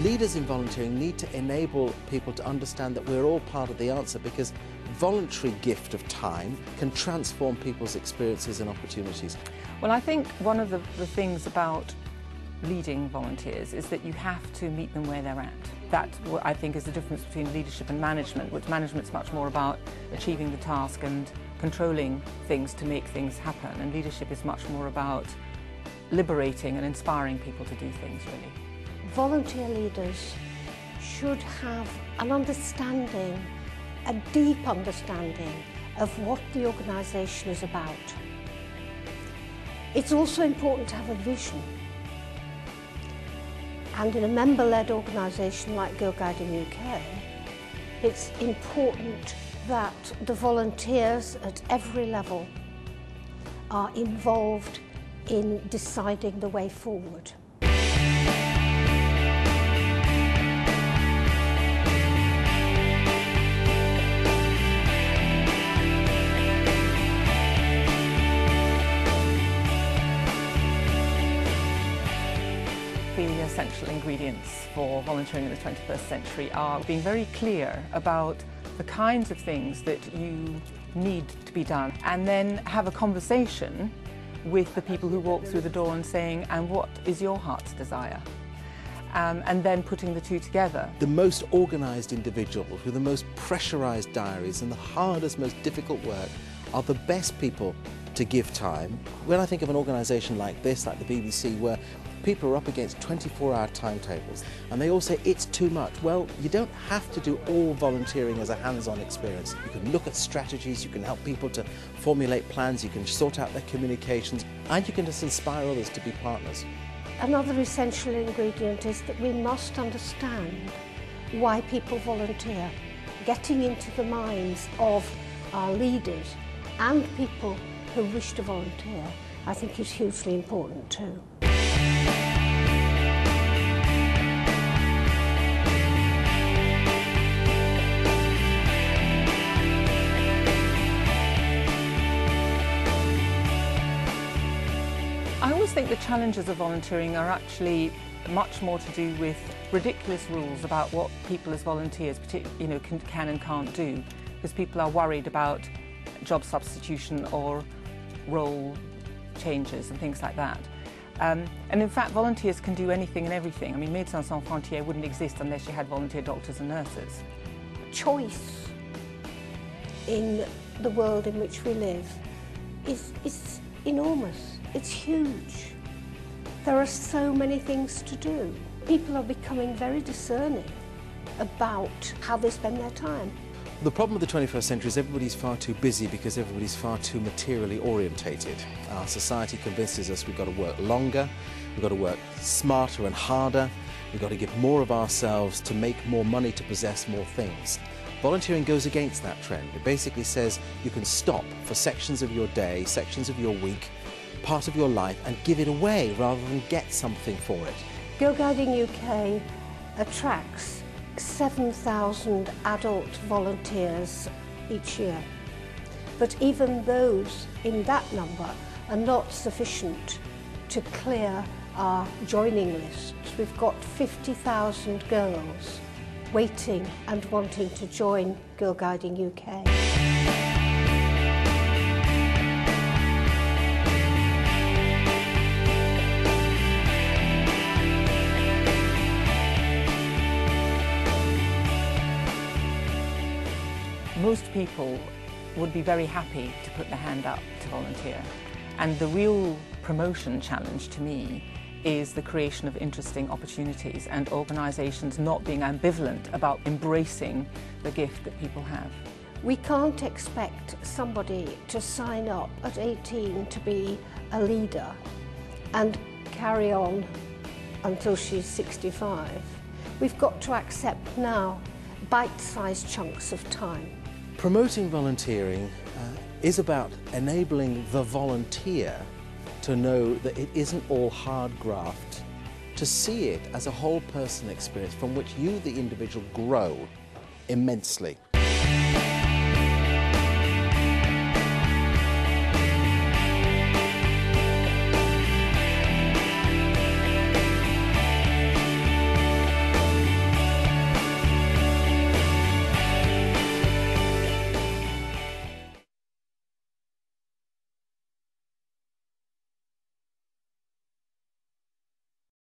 Leaders in volunteering need to enable people to understand that we're all part of the answer, because voluntary gift of time can transform people's experiences and opportunities. Well, I think one of the things about leading volunteers is that you have to meet them where they're at. That, I think, is the difference between leadership and management, which management's much more about achieving the task and controlling things to make things happen, and leadership is much more about liberating and inspiring people to do things, really. Volunteer leaders should have an understanding, a deep understanding of what the organisation is about. It's also important to have a vision. And in a member-led organisation like Girl Guiding UK, it's important that the volunteers at every level are involved in deciding the way forward. The essential ingredients for volunteering in the 21st century are being very clear about the kinds of things that you need to be done, and then have a conversation with the people who walk through the door and saying, and what is your heart's desire? And then putting the two together. The most organised individuals with the most pressurised diaries and the hardest, most difficult work are the best people to give time. When I think of an organisation like this, like the BBC, where people are up against 24-hour timetables and they all say it's too much. Well, you don't have to do all volunteering as a hands-on experience. You can look at strategies, you can help people to formulate plans, you can sort out their communications, and you can just inspire others to be partners. Another essential ingredient is that we must understand why people volunteer. Getting into the minds of our leaders and people who wish to volunteer, I think, is hugely important too. I always think the challenges of volunteering are actually much more to do with ridiculous rules about what people as volunteers can and can't do, because people are worried about job substitution or role changes and things like that. And in fact, volunteers can do anything and everything. I mean, Médecins Sans Frontières wouldn't exist unless you had volunteer doctors and nurses. Choice in the world in which we live is enormous. It's huge. There are so many things to do. People are becoming very discerning about how they spend their time. The problem with the 21st century is everybody's far too busy because everybody's far too materially orientated. Our society convinces us we've got to work longer, we've got to work smarter and harder, we've got to give more of ourselves to make more money, to possess more things. Volunteering goes against that trend. It basically says you can stop for sections of your day, sections of your week, part of your life, and give it away rather than get something for it. Girl Guiding UK attracts 7,000 adult volunteers each year. But even those in that number are not sufficient to clear our joining lists. We've got 50,000 girls waiting and wanting to join Girl Guiding UK. Most people would be very happy to put their hand up to volunteer. And the real promotion challenge to me is the creation of interesting opportunities and organisations not being ambivalent about embracing the gift that people have. We can't expect somebody to sign up at 18 to be a leader and carry on until she's 65. We've got to accept now bite-sized chunks of time. Promoting volunteering is about enabling the volunteer to know that it isn't all hard graft, to see it as a whole person experience from which you, the individual, grow immensely.